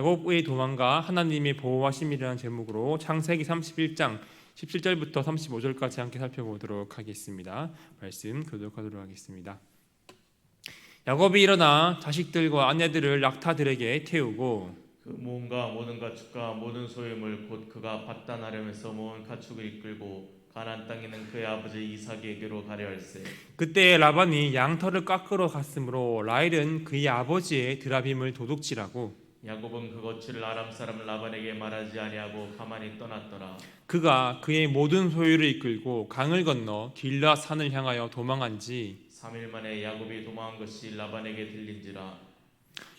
야곱의 도망과 하나님의 보호하심이라는 제목으로 창세기 31장 17절부터 35절까지 함께 살펴보도록 하겠습니다. 말씀 교독하도록 하겠습니다. 야곱이 일어나 자식들과 아내들을 낙타들에게 태우고 그 모음과 모든 가축과 모든 소유물 곧 그가 밧단 아람에서 모은 가축을 이끌고 가나안 땅에 있는 그의 아버지 이삭에게로 가려 할세. 그때 라반이 양털을 깎으러 갔으므로 라헬은 그의 아버지의 드라빔을 도둑질하고 야곱은 그 거취를 아람 사람 라반에게 말하지 아니하고 가만히 떠났더라. 그가 그의 모든 소유를 이끌고 강을 건너 길라 산을 향하여 도망한 지 3일 만에 야곱이 도망한 것이 라반에게 들린지라.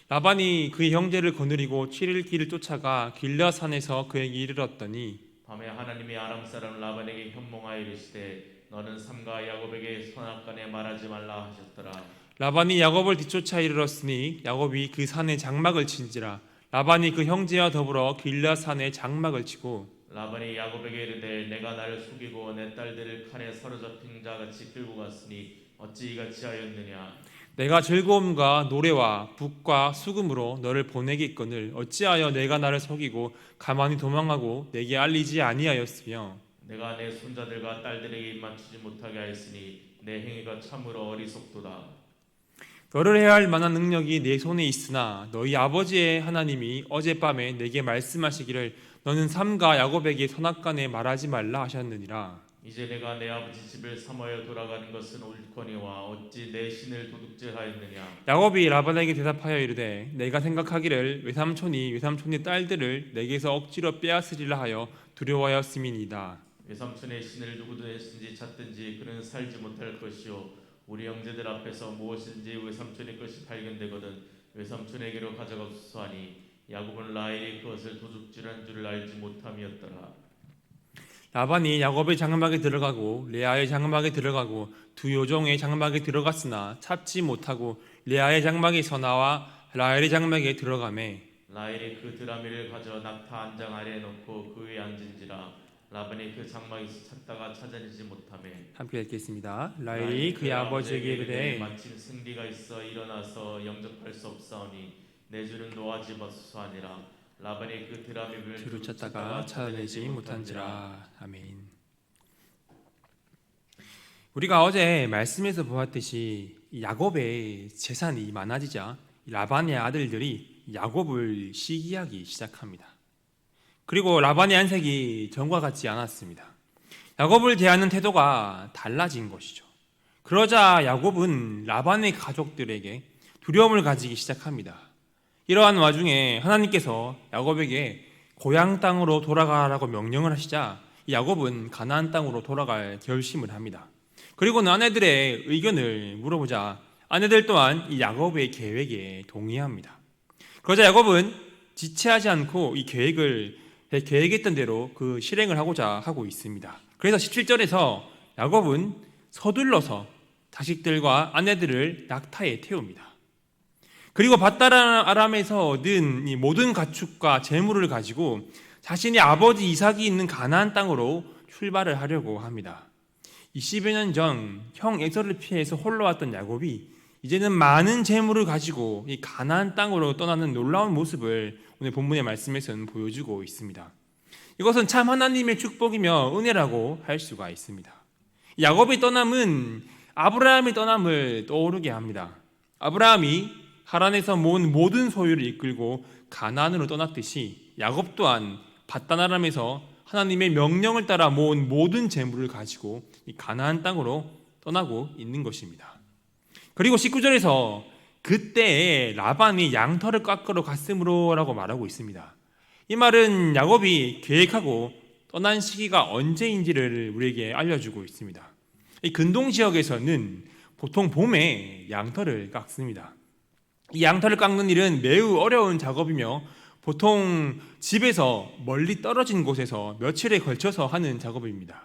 라반이 그의 형제를 거느리고 7일 길을 쫓아가 길라 산에서 그에게 이르렀더니 밤에 하나님이 아람 사람 라반에게 현몽하여 이르시되 너는 삼가 야곱에게 선악간에 말하지 말라 하셨더라. 라반이 야곱을 뒤쫓아 이르렀으니 야곱이 그 산에 장막을 친지라. 라반이 그 형제와 더불어 길라 산에 장막을 치고 라반이 야곱에게 이르되 내가 나를 속이고 내 딸들을 칼에 사로잡힌 자같이 끌고 갔으니 어찌 이같이 하였느냐. 내가 즐거움과 노래와 북과 수금으로 너를 보내겠거늘 어찌하여 내가 나를 속이고 가만히 도망하고 내게 알리지 아니하였으며 내가 내 손자들과 딸들에게 입 맞추지 못하게 하였으니 내 행위가 참으로 어리석도다. 너를 해야 할 만한 능력이 내 손에 있으나 너희 아버지의 하나님이 어젯밤에 내게 말씀하시기를 너는 삼가 야곱에게 선악간에 말하지 말라 하셨느니라. 이제 내가 내 아버지 집을 삼하여 돌아가는 것은 옳거니와 어찌 내 신을 도둑질하였느냐. 야곱이 라반에게 대답하여 이르되 내가 생각하기를 외삼촌이 외삼촌의 딸들을 내게서 억지로 빼앗으리라 하여 두려워하였음이니이다. 외삼촌의 신을 누구든지 찾든지 그는 살지 못할 것이요 우리 형제들 앞에서 무엇인지 외삼촌의 것이 발견되거든 외삼촌에게로 가져가소서 하니 야곱은 라헬이 그것을 도둑질한 줄을 알지 못함이었더라. 라반이 야곱의 장막에 들어가고 레아의 장막에 들어가고 두 요종의 장막에 들어갔으나 찾지 못하고 레아의 장막에서 나와 라헬의 장막에 들어가매 라헬이 그 드라미를 가져 낙타 한 장 아래에 놓고 그 위에 앉은지라. 라반이 그 장막에서 찾다가 찾아내지 못하며 함께 읽겠습니다. 라헬이 그의 아버지에게 이르되 마침 승리가 있어 일어나서 영접할 수 없사오니 내 주는 놓아지 마소서 하니라. 라반이 그 드라미를 뒤로 찾다가 찾아내지 못한지라. 아멘. 우리가 어제 말씀에서 보았듯이 야곱의 재산이 많아지자 라반의 아들들이 야곱을 시기하기 시작합니다. 그리고 라반의 안색이 전과 같지 않았습니다. 야곱을 대하는 태도가 달라진 것이죠. 그러자 야곱은 라반의 가족들에게 두려움을 가지기 시작합니다. 이러한 와중에 하나님께서 야곱에게 고향 땅으로 돌아가라고 명령을 하시자 야곱은 가나안 땅으로 돌아갈 결심을 합니다. 그리고는 아내들의 의견을 물어보자 아내들 또한 이 야곱의 계획에 동의합니다. 그러자 야곱은 지체하지 않고 이 계획했던 대로 그 실행을 하고자 하고 있습니다. 그래서 17절에서 야곱은 서둘러서 자식들과 아내들을 낙타에 태웁니다. 그리고 밧단 아람에서 얻은 이 모든 가축과 재물을 가지고 자신의 아버지 이삭이 있는 가나안 땅으로 출발을 하려고 합니다. 20여 년 전 형 에서를 피해서 홀로 왔던 야곱이 이제는 많은 재물을 가지고 이 가나안 땅으로 떠나는 놀라운 모습을 오늘 본문의 말씀에서는 보여주고 있습니다. 이것은 참 하나님의 축복이며 은혜라고 할 수가 있습니다. 야곱의 떠남은 아브라함의 떠남을 떠오르게 합니다. 아브라함이 하란에서 모은 모든 소유를 이끌고 가나안으로 떠났듯이 야곱 또한 밧단 아람에서 하나님의 명령을 따라 모은 모든 재물을 가지고 이 가나안 땅으로 떠나고 있는 것입니다. 그리고 19절에서 그때에 라반이 양털을 깎으러 갔으므로 라고 말하고 있습니다. 이 말은 야곱이 계획하고 떠난 시기가 언제인지를 우리에게 알려주고 있습니다. 이 근동 지역에서는 보통 봄에 양털을 깎습니다. 이 양털을 깎는 일은 매우 어려운 작업이며 보통 집에서 멀리 떨어진 곳에서 며칠에 걸쳐서 하는 작업입니다.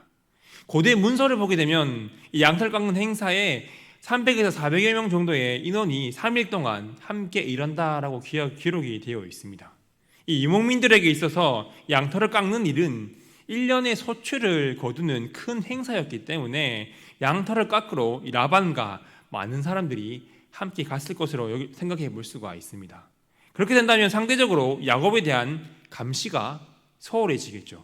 고대 문서를 보게 되면 이 양털 깎는 행사에 300에서 400여 명 정도의 인원이 3일 동안 함께 일한다라고 기록이 되어 있습니다. 이 이목민들에게 있어서 양털을 깎는 일은 1년의 소출을 거두는 큰 행사였기 때문에 양털을 깎으러 라반과 많은 사람들이 함께 갔을 것으로 생각해 볼 수가 있습니다. 그렇게 된다면 상대적으로 야곱에 대한 감시가 소홀해지겠죠.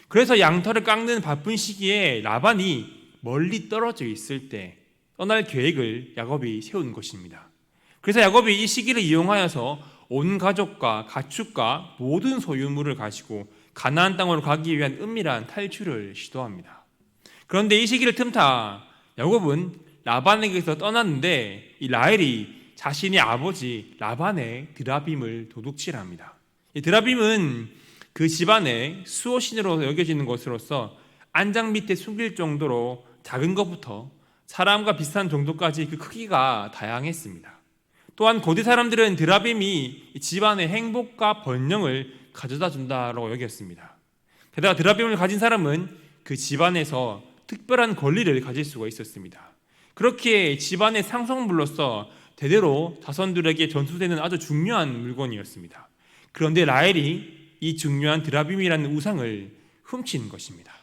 그래서 양털을 깎는 바쁜 시기에 라반이 멀리 떨어져 있을 때 떠날 계획을 야곱이 세운 것입니다. 그래서 야곱이 이 시기를 이용하여서 온 가족과 가축과 모든 소유물을 가지고 가나안 땅으로 가기 위한 은밀한 탈출을 시도합니다. 그런데 이 시기를 틈타 야곱은 라반에게서 떠났는데 이 라헬이 자신의 아버지 라반의 드라빔을 도둑질합니다. 이 드라빔은 그 집안의 수호신으로 여겨지는 것으로서 안장 밑에 숨길 정도로 작은 것부터 사람과 비슷한 정도까지 그 크기가 다양했습니다. 또한 고대 사람들은 드라빔이 집안의 행복과 번영을 가져다 준다고 여겼습니다. 게다가 드라빔을 가진 사람은 그 집안에서 특별한 권리를 가질 수가 있었습니다. 그렇게 집안의 상속물로서 대대로 자손들에게 전수되는 아주 중요한 물건이었습니다. 그런데 라헬이 이 중요한 드라빔이라는 우상을 훔친 것입니다.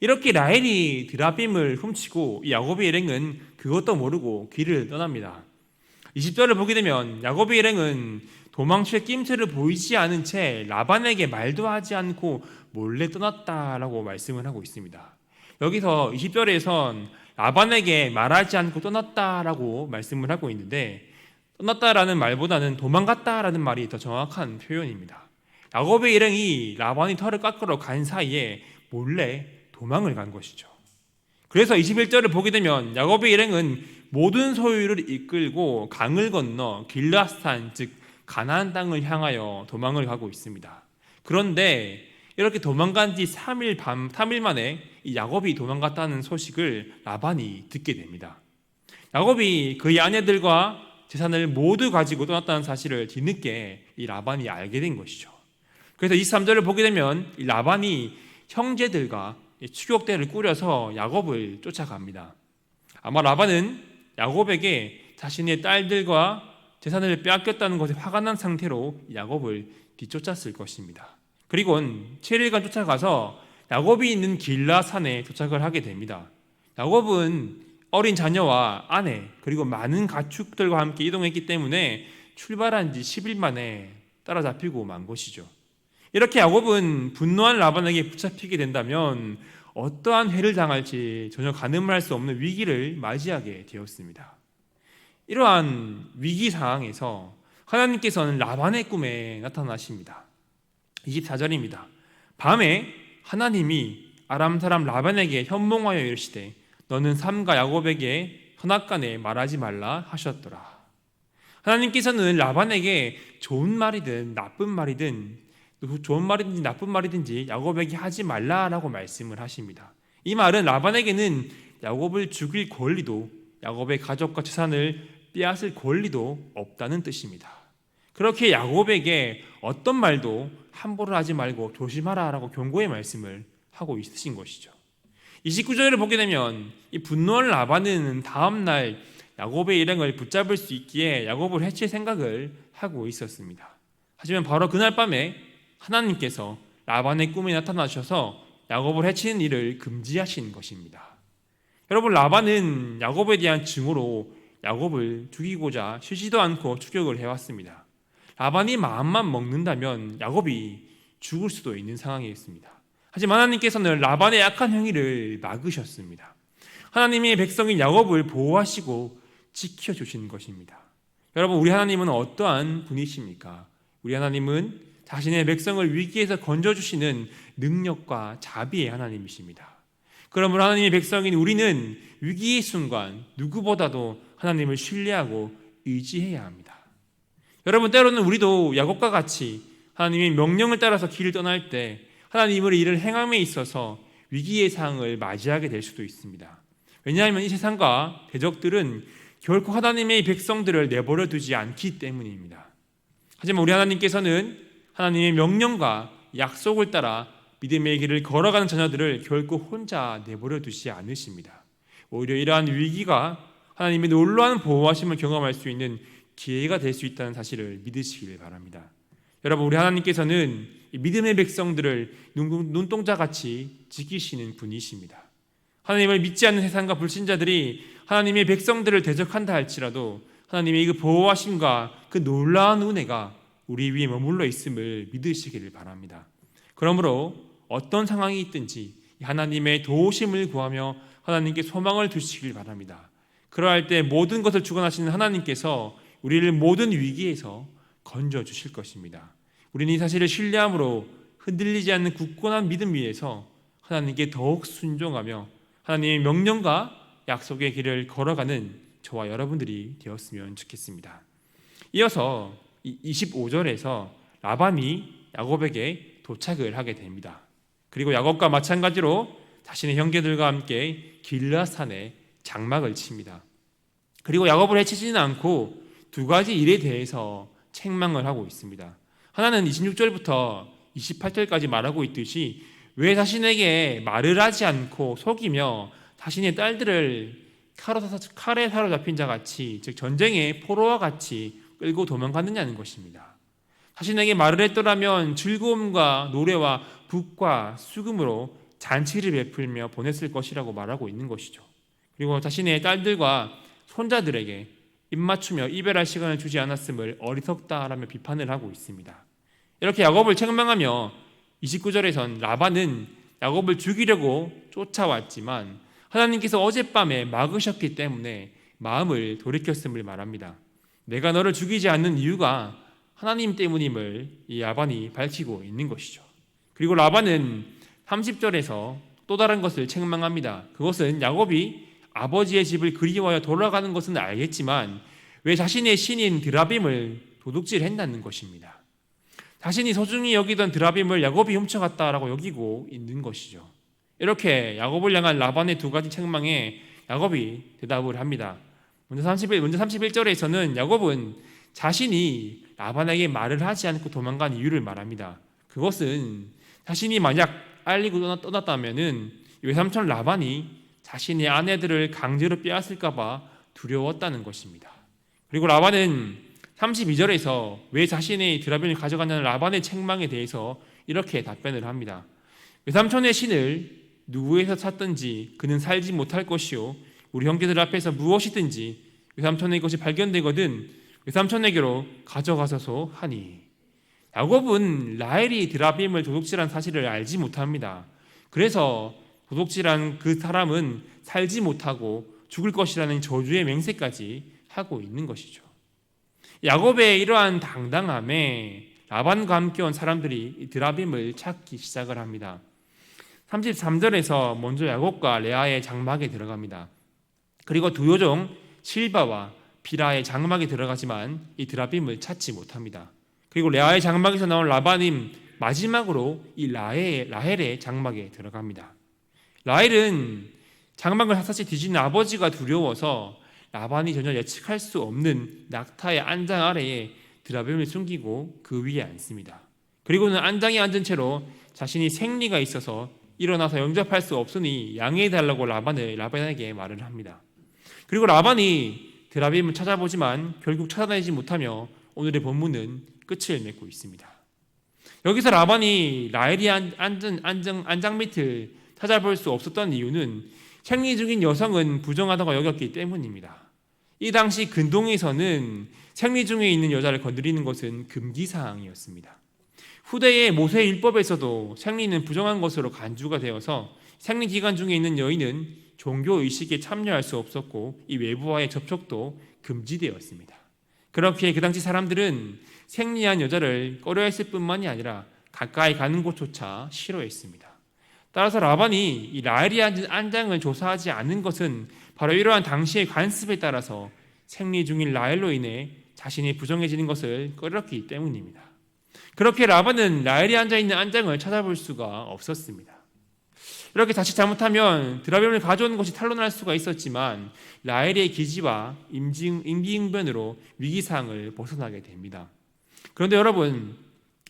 이렇게 라헬이 드라빔을 훔치고 야곱의 일행은 그것도 모르고 길을 떠납니다. 20절을 보게 되면 야곱의 일행은 도망칠 낌새를 보이지 않은 채 라반에게 말도 하지 않고 몰래 떠났다라고 말씀을 하고 있습니다. 여기서 20절에선 라반에게 말하지 않고 떠났다라고 말씀을 하고 있는데, 떠났다라는 말보다는 도망갔다라는 말이 더 정확한 표현입니다. 야곱의 일행이 라반이 털을 깎으러 간 사이에 몰래 도망을 간 것이죠. 그래서 21절을 보게 되면 야곱의 일행은 모든 소유를 이끌고 강을 건너 길르앗산 즉 가나안 땅을 향하여 도망을 가고 있습니다. 그런데 이렇게 도망간 지 3일 만에 이 야곱이 도망갔다는 소식을 라반이 듣게 됩니다. 야곱이 그의 아내들과 재산을 모두 가지고 떠났다는 사실을 뒤늦게 이 라반이 알게 된 것이죠. 그래서 23절을 보게 되면 이 라반이 형제들과 추격대를 꾸려서 야곱을 쫓아갑니다. 아마 라반은 야곱에게 자신의 딸들과 재산을 빼앗겼다는 것에 화가 난 상태로 야곱을 뒤쫓았을 것입니다. 그리고 7일간 쫓아가서 야곱이 있는 길라산에 도착을 하게 됩니다. 야곱은 어린 자녀와 아내 그리고 많은 가축들과 함께 이동했기 때문에 출발한 지 10일 만에 따라잡히고 만 것이죠. 이렇게 야곱은 분노한 라반에게 붙잡히게 된다면 어떠한 해를 당할지 전혀 가늠을 할 수 없는 위기를 맞이하게 되었습니다. 이러한 위기 상황에서 하나님께서는 라반의 꿈에 나타나십니다. 24절입니다. 밤에 하나님이 아람 사람 라반에게 현몽하여 이르시되 너는 삼가 야곱에게 선악간에 말하지 말라 하셨더라. 하나님께서는 라반에게 좋은 말이든 나쁜 말이든 좋은 말이든지 나쁜 말이든지 야곱에게 하지 말라라고 말씀을 하십니다. 이 말은 라반에게는 야곱을 죽일 권리도 야곱의 가족과 재산을 빼앗을 권리도 없다는 뜻입니다. 그렇게 야곱에게 어떤 말도 함부로 하지 말고 조심하라라고 경고의 말씀을 하고 있으신 것이죠. 29절을 보게 되면 이 분노한 라반은 다음날 야곱의 일행을 붙잡을 수 있기에 야곱을 해칠 생각을 하고 있었습니다. 하지만 바로 그날 밤에 하나님께서 라반의 꿈에 나타나셔서 야곱을 해치는 일을 금지하신 것입니다. 여러분, 라반은 야곱에 대한 증오로 야곱을 죽이고자 쉬지도 않고 추격을 해왔습니다. 라반이 마음만 먹는다면 야곱이 죽을 수도 있는 상황이었습니다. 하지만 하나님께서는 라반의 악한 행위를 막으셨습니다. 하나님의 백성인 야곱을 보호하시고 지켜주신 것입니다. 여러분, 우리 하나님은 어떠한 분이십니까? 우리 하나님은 자신의 백성을 위기에서 건져주시는 능력과 자비의 하나님이십니다. 그러므로 하나님의 백성인 우리는 위기의 순간 누구보다도 하나님을 신뢰하고 의지해야 합니다. 여러분, 때로는 우리도 야곱과 같이 하나님의 명령을 따라서 길을 떠날 때 하나님의 일을 행함에 있어서 위기의 상황을 맞이하게 될 수도 있습니다. 왜냐하면 이 세상과 대적들은 결코 하나님의 백성들을 내버려 두지 않기 때문입니다. 하지만 우리 하나님께서는 하나님의 명령과 약속을 따라 믿음의 길을 걸어가는 자녀들을 결코 혼자 내버려 두지 않으십니다. 오히려 이러한 위기가 하나님의 놀라운 보호하심을 경험할 수 있는 기회가 될 수 있다는 사실을 믿으시길 바랍니다. 여러분, 우리 하나님께서는 믿음의 백성들을 눈동자같이 지키시는 분이십니다. 하나님을 믿지 않는 세상과 불신자들이 하나님의 백성들을 대적한다 할지라도 하나님의 그 보호하심과 그 놀라운 은혜가 우리 위에 머물러 있음을 믿으시기를 바랍니다. 그러므로 어떤 상황이 있든지 하나님의 도우심을 구하며 하나님께 소망을 두시길 바랍니다. 그러할 때 모든 것을 주관하시는 하나님께서 우리를 모든 위기에서 건져주실 것입니다. 우리는 이 사실을 신뢰함으로 흔들리지 않는 굳건한 믿음 위에서 하나님께 더욱 순종하며 하나님의 명령과 약속의 길을 걸어가는 저와 여러분들이 되었으면 좋겠습니다. 이어서 25절에서 라반이 야곱에게 도착을 하게 됩니다. 그리고 야곱과 마찬가지로 자신의 형제들과 함께 길르앗산에 장막을 칩니다. 그리고 야곱을 해치지는 않고 두 가지 일에 대해서 책망을 하고 있습니다. 하나는 26절부터 28절까지 말하고 있듯이 왜 자신에게 말을 하지 않고 속이며 자신의 딸들을 칼에 사로잡힌 자같이, 즉 전쟁의 포로와 같이 끌고 도망갔느냐는 것입니다. 자신에게 말을 했더라면 즐거움과 노래와 북과 수금으로 잔치를 베풀며 보냈을 것이라고 말하고 있는 것이죠. 그리고 자신의 딸들과 손자들에게 입맞추며 이별할 시간을 주지 않았음을 어리석다라며 비판을 하고 있습니다. 이렇게 야곱을 책망하며 29절에선 라반은 야곱을 죽이려고 쫓아왔지만 하나님께서 어젯밤에 막으셨기 때문에 마음을 돌이켰음을 말합니다. 내가 너를 죽이지 않는 이유가 하나님 때문임을 이 라반이 밝히고 있는 것이죠. 그리고 라반은 30절에서 또 다른 것을 책망합니다. 그것은 야곱이 아버지의 집을 그리워하여 돌아가는 것은 알겠지만 왜 자신의 신인 드라빔을 도둑질했다는 것입니다. 자신이 소중히 여기던 드라빔을 야곱이 훔쳐갔다라고 여기고 있는 것이죠. 이렇게 야곱을 향한 라반의 두 가지 책망에 야곱이 대답을 합니다. 먼저 31절에서는 야곱은 자신이 라반에게 말을 하지 않고 도망간 이유를 말합니다. 그것은 자신이 만약 알리고 떠났다면 외삼촌 라반이 자신의 아내들을 강제로 빼앗을까 봐 두려웠다는 것입니다. 그리고 라반은 32절에서 왜 자신의 드라빔을 가져갔냐는 라반의 책망에 대해서 이렇게 답변을 합니다. 외삼촌의 신을 누구에서 찾든지 그는 살지 못할 것이요 우리 형제들 앞에서 무엇이든지 외삼촌의 것이 발견되거든 외삼촌에게로 가져가소서 하니. 야곱은 라헬이 드라빔을 도둑질한 사실을 알지 못합니다. 그래서 도둑질한 그 사람은 살지 못하고 죽을 것이라는 저주의 맹세까지 하고 있는 것이죠. 야곱의 이러한 당당함에 라반과 함께 온 사람들이 드라빔을 찾기 시작을 합니다. 33절에서 먼저 야곱과 레아의 장막에 들어갑니다. 그리고 두 요종 실바와 비라의 장막에 들어가지만 이 드라빔을 찾지 못합니다. 그리고 레아의 장막에서 나온 라반은 마지막으로 이 라헬의 장막에 들어갑니다. 라헬은 장막을 샅샅이 뒤지는 아버지가 두려워서 라반이 전혀 예측할 수 없는 낙타의 안장 아래에 드라빔을 숨기고 그 위에 앉습니다. 그리고는 안장에 앉은 채로 자신이 생리가 있어서 일어나서 영접할 수 없으니 양해해달라고 라반에게 말을 합니다. 그리고 라반이 드라빔을 찾아보지만 결국 찾아내지 못하며 오늘의 본문은 끝을 맺고 있습니다. 여기서 라반이 라헬이 앉은 안장 밑을 찾아볼 수 없었던 이유는 생리 중인 여성은 부정하다고 여겼기 때문입니다. 이 당시 근동에서는 생리 중에 있는 여자를 건드리는 것은 금기사항이었습니다. 후대의 모세 율법에서도 생리는 부정한 것으로 간주가 되어서 생리 기간 중에 있는 여인은 종교 의식에 참여할 수 없었고 이 외부와의 접촉도 금지되었습니다. 그렇기에 그 당시 사람들은 생리한 여자를 꺼려했을 뿐만이 아니라 가까이 가는 곳조차 싫어했습니다. 따라서 라반이 이 라헬이 앉은 안장을 조사하지 않은 것은 바로 이러한 당시의 관습에 따라서 생리 중인 라헬로 인해 자신이 부정해지는 것을 꺼렸기 때문입니다. 그렇게 라반은 라헬이 앉아있는 안장을 찾아볼 수가 없었습니다. 이렇게 자칫 잘못하면 드라빔을 가져오는 것이 탄로날 수가 있었지만 라헬의 기지와 임기응변으로 위기상을 벗어나게 됩니다. 그런데 여러분,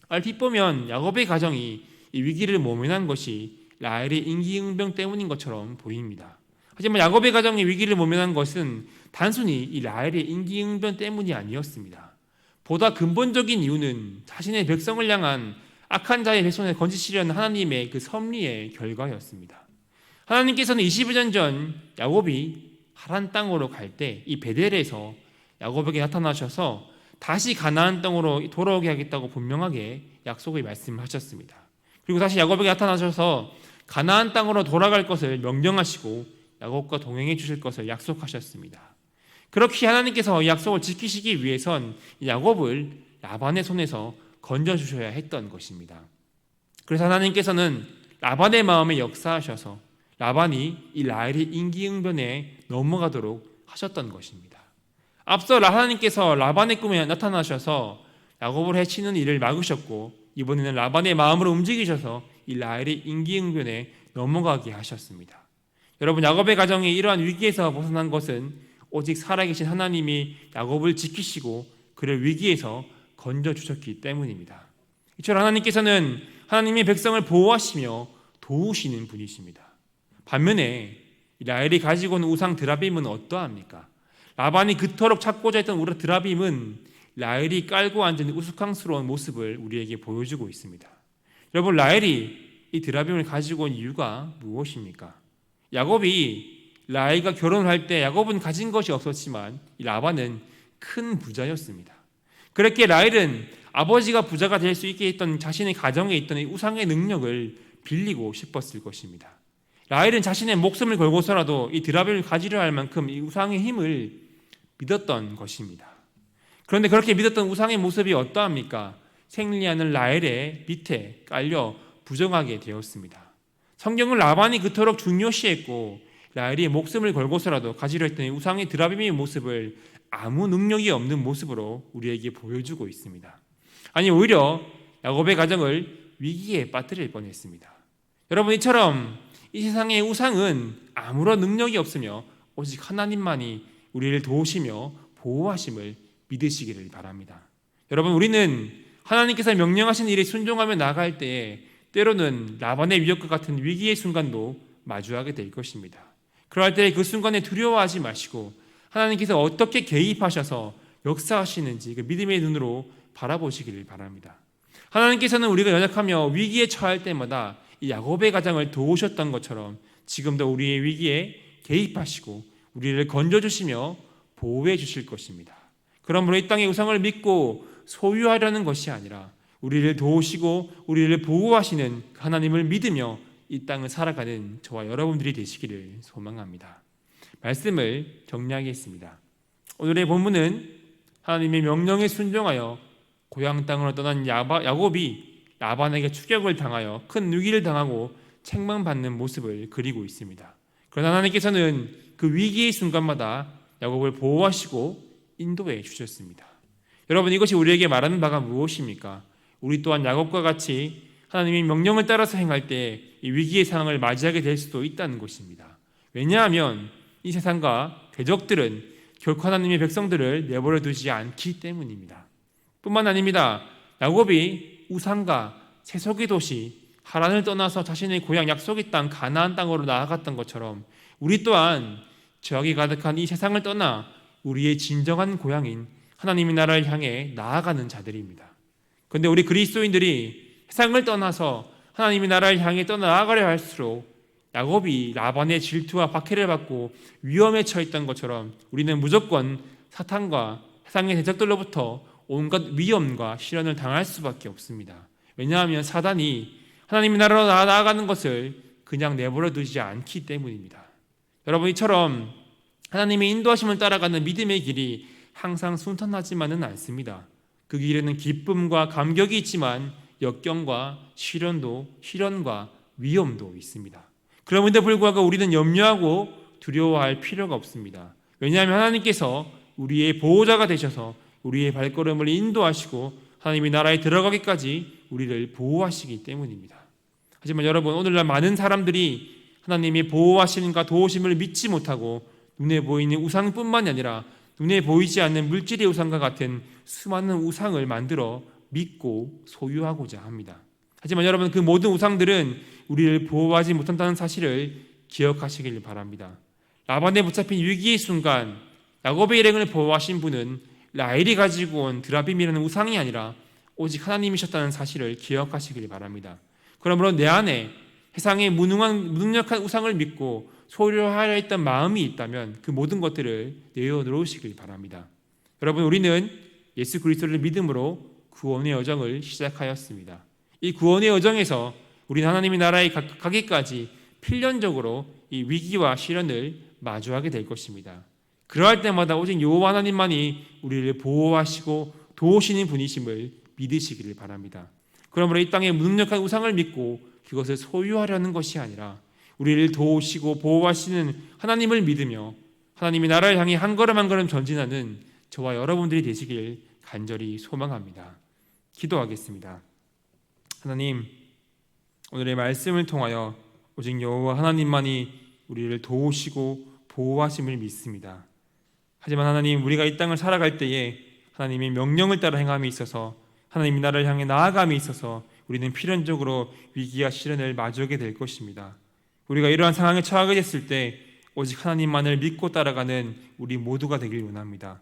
얼핏 보면 야곱의 가정이 이 위기를 모면한 것이 라헬의 임기응변 때문인 것처럼 보입니다. 하지만 야곱의 가정이 위기를 모면한 것은 단순히 이 라헬의 임기응변 때문이 아니었습니다. 보다 근본적인 이유는 자신의 백성을 향한 악한 자의 백성을 건지시려는 하나님의 그 섭리의 결과였습니다. 하나님께서는 22년 전 야곱이 하란 땅으로 갈 때 이 베델에서 야곱에게 나타나셔서 다시 가나안 땅으로 돌아오게 하겠다고 분명하게 약속의 말씀하셨습니다. 그리고 다시 야곱에게 나타나셔서 가나안 땅으로 돌아갈 것을 명령하시고 야곱과 동행해 주실 것을 약속하셨습니다. 그렇게 하나님께서 이 약속을 지키시기 위해선 야곱을 라반의 손에서 건져주셔야 했던 것입니다. 그래서 하나님께서는 라반의 마음에 역사하셔서 라반이 이 라헬의 인기응변에 넘어가도록 하셨던 것입니다. 앞서 하나님께서 라반의 꿈에 나타나셔서 야곱을 해치는 일을 막으셨고, 이번에는 라반의 마음으로 움직이셔서 이 라헬의 인기응변에 넘어가게 하셨습니다. 여러분, 야곱의 가정이 이러한 위기에서 벗어난 것은 오직 살아계신 하나님이 야곱을 지키시고 그를 위기에서 건져주셨기 때문입니다. 이처럼 하나님께서는 하나님의 백성을 보호하시며 도우시는 분이십니다. 반면에 라헬이 가지고 온 우상 드라빔은 어떠합니까? 라반이 그토록 찾고자 했던 우상 드라빔은 라헬이 깔고 앉은 우스꽝스러운 모습을 우리에게 보여주고 있습니다. 여러분, 라헬이 이 드라빔을 가지고 온 이유가 무엇입니까? 야곱이 라헬과 결혼할 때 야곱은 가진 것이 없었지만 라반은 큰 부자였습니다. 그렇게 라헬은 아버지가 부자가 될 수 있게 했던 자신의 가정에 있던 이 우상의 능력을 빌리고 싶었을 것입니다. 라헬은 자신의 목숨을 걸고서라도 이 드라빔을 가지려 할 만큼 이 우상의 힘을 믿었던 것입니다. 그런데 그렇게 믿었던 우상의 모습이 어떠합니까? 생리하는 라헬의 밑에 깔려 부정하게 되었습니다. 성경은 라반이 그토록 중요시했고 라헬이 목숨을 걸고서라도 가지려 했던 우상의 드라빔의 모습을 아무 능력이 없는 모습으로 우리에게 보여주고 있습니다. 아니, 오히려 야곱의 가정을 위기에 빠뜨릴 뻔했습니다. 여러분, 이처럼 이 세상의 우상은 아무런 능력이 없으며 오직 하나님만이 우리를 도우시며 보호하심을 믿으시기를 바랍니다. 여러분, 우리는 하나님께서 명령하신 일에 순종하며 나아갈 때에 때로는 라반의 위협과 같은 위기의 순간도 마주하게 될 것입니다. 그럴 때 그 순간에 두려워하지 마시고 하나님께서 어떻게 개입하셔서 역사하시는지 그 믿음의 눈으로 바라보시기를 바랍니다. 하나님께서는 우리가 연약하며 위기에 처할 때마다 이 야곱의 가정을 도우셨던 것처럼 지금도 우리의 위기에 개입하시고 우리를 건져주시며 보호해 주실 것입니다. 그러므로 이 땅의 우상을 믿고 소유하려는 것이 아니라 우리를 도우시고 우리를 보호하시는 하나님을 믿으며 이 땅을 살아가는 저와 여러분들이 되시기를 소망합니다. 말씀을 정리하겠습니다. 오늘의 본문은 하나님의 명령에 순종하여 고향 땅으로 떠난 야곱이 라반에게 추격을 당하여 큰 위기를 당하고 책망받는 모습을 그리고 있습니다. 그러나 하나님께서는 그 위기의 순간마다 야곱을 보호하시고 인도해 주셨습니다. 여러분, 이것이 우리에게 말하는 바가 무엇입니까? 우리 또한 야곱과 같이 하나님의 명령을 따라서 행할 때 이 위기의 상황을 맞이하게 될 수도 있다는 것입니다. 왜냐하면 이 세상과 대적들은 결코 하나님의 백성들을 내버려 두지 않기 때문입니다. 뿐만 아닙니다. 야곱이 우상과 세속의 도시 하란을 떠나서 자신의 고향 약속의 땅 가나안 땅으로 나아갔던 것처럼 우리 또한 죄악이 가득한 이 세상을 떠나 우리의 진정한 고향인 하나님의 나라를 향해 나아가는 자들입니다. 그런데 우리 그리스도인들이 세상을 떠나서 하나님의 나라를 향해 떠나가려 할수록 야곱이 라반의 질투와 박해를 받고 위험에 처했던 것처럼 우리는 무조건 사탄과 세상의 대적들로부터 온갖 위험과 시련을 당할 수밖에 없습니다. 왜냐하면 사단이 하나님의 나라로 나아가는 것을 그냥 내버려 두지 않기 때문입니다. 여러분, 이처럼 하나님의 인도하심을 따라가는 믿음의 길이 항상 순탄하지만은 않습니다. 그 길에는 기쁨과 감격이 있지만 역경과 시련과 위험도 있습니다. 그럼에도 불구하고 우리는 염려하고 두려워할 필요가 없습니다. 왜냐하면 하나님께서 우리의 보호자가 되셔서 우리의 발걸음을 인도하시고 하나님의 나라에 들어가기까지 우리를 보호하시기 때문입니다. 하지만 여러분, 오늘날 많은 사람들이 하나님의 보호하심과 도우심을 믿지 못하고 눈에 보이는 우상뿐만이 아니라 눈에 보이지 않는 물질의 우상과 같은 수많은 우상을 만들어 믿고 소유하고자 합니다. 하지만 여러분, 그 모든 우상들은 우리를 보호하지 못한다는 사실을 기억하시길 바랍니다. 라반에 붙잡힌 위기의 순간 야곱의 일행을 보호하신 분은 라헬이 가지고 온 드라빔이라는 우상이 아니라 오직 하나님이셨다는 사실을 기억하시길 바랍니다. 그러므로 내 안에 세상의 무능력한 우상을 믿고 소유하려 했던 마음이 있다면 그 모든 것들을 내어놓으시길 바랍니다. 여러분, 우리는 예수 그리스도를 믿음으로 구원의 여정을 시작하였습니다. 이 구원의 여정에서 우리는 하나님의 나라에 가기까지 필연적으로 이 위기와 시련을 마주하게 될 것입니다. 그러할 때마다 오직 여호와 하나님만이 우리를 보호하시고 도우시는 분이심을 믿으시기를 바랍니다. 그러므로 이 땅의 무능력한 우상을 믿고 그것을 소유하려는 것이 아니라 우리를 도우시고 보호하시는 하나님을 믿으며 하나님의 나라를 향해 한 걸음 한 걸음 전진하는 저와 여러분들이 되시길 간절히 소망합니다. 기도하겠습니다. 하나님, 오늘의 말씀을 통하여 오직 여호와 하나님만이 우리를 도우시고 보호하심을 믿습니다. 하지만 하나님, 우리가 이 땅을 살아갈 때에 하나님의 명령을 따라 행함에 있어서 하나님의 나라를 향해 나아감에 있어서 우리는 필연적으로 위기와 시련을 마주하게 될 것입니다. 우리가 이러한 상황에 처하게 됐을 때 오직 하나님만을 믿고 따라가는 우리 모두가 되길 원합니다.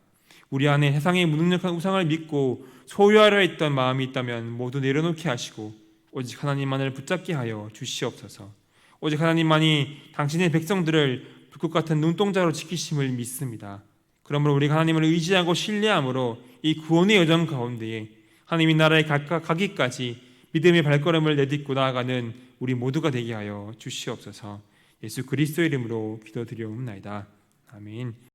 우리 안에 세상의 무능력한 우상을 믿고 소유하려 했던 마음이 있다면 모두 내려놓게 하시고 오직 하나님만을 붙잡게 하여 주시옵소서. 오직 하나님만이 당신의 백성들을 불꽃 같은 눈동자로 지키심을 믿습니다. 그러므로 우리가 하나님을 의지하고 신뢰함으로 이 구원의 여정 가운데에 하나님의 나라에 가기까지 믿음의 발걸음을 내딛고 나아가는 우리 모두가 되게 하여 주시옵소서. 예수 그리스도의 이름으로 기도드리옵나이다. 아멘.